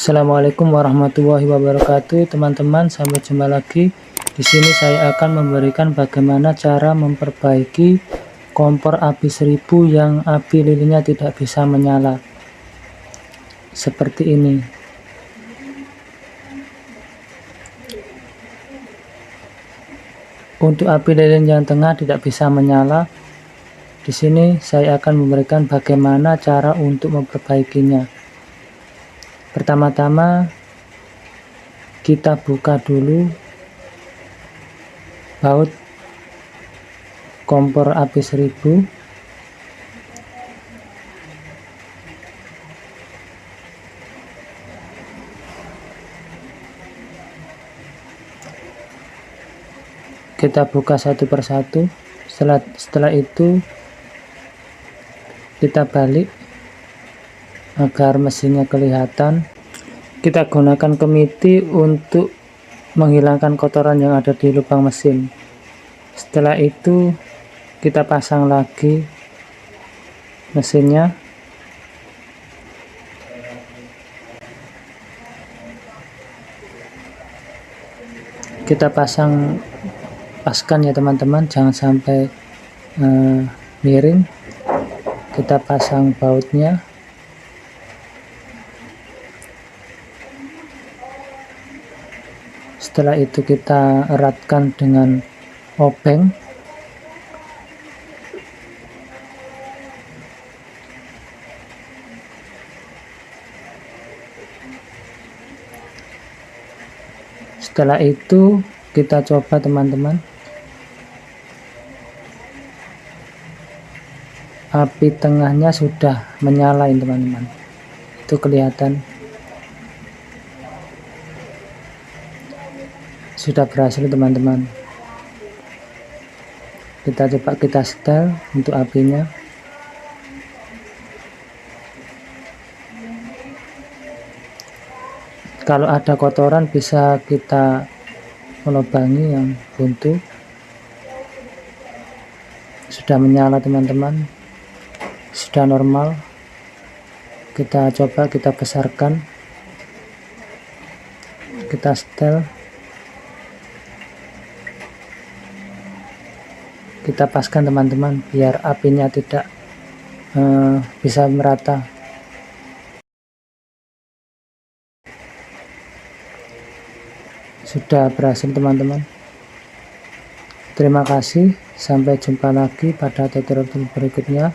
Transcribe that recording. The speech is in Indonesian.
Assalamualaikum warahmatullahi wabarakatuh, teman-teman. Sampai jumpa lagi. Di sini saya akan memberikan bagaimana cara memperbaiki kompor api 1000 yang api lilinnya tidak bisa menyala. Seperti ini. Untuk api lilin yang tengah tidak bisa menyala, di sini saya akan memberikan bagaimana cara untuk memperbaikinya. Pertama-tama kita buka dulu baut kompor api 1000. Kita buka satu persatu. Setelah itu kita balik agar mesinnya kelihatan. Kita gunakan kemiti untuk menghilangkan kotoran yang ada di lubang mesin. Setelah itu kita pasang lagi mesinnya. Kita paskan ya teman-teman, jangan sampai miring. Kita pasang bautnya. Setelah itu kita eratkan dengan obeng. Setelah itu kita coba teman-teman. Api tengahnya sudah menyala teman-teman. Itu kelihatan. Sudah berhasil teman-teman. Kita coba kita setel untuk apinya. Kalau ada kotoran bisa kita melubangi yang buntu. Sudah menyala teman-teman, sudah normal. Kita coba kita besarkan, kita setel. Kita paskan teman-teman biar apinya tidak bisa merata. Sudah berhasil teman-teman. Terima kasih, sampai jumpa lagi pada tutorial berikutnya.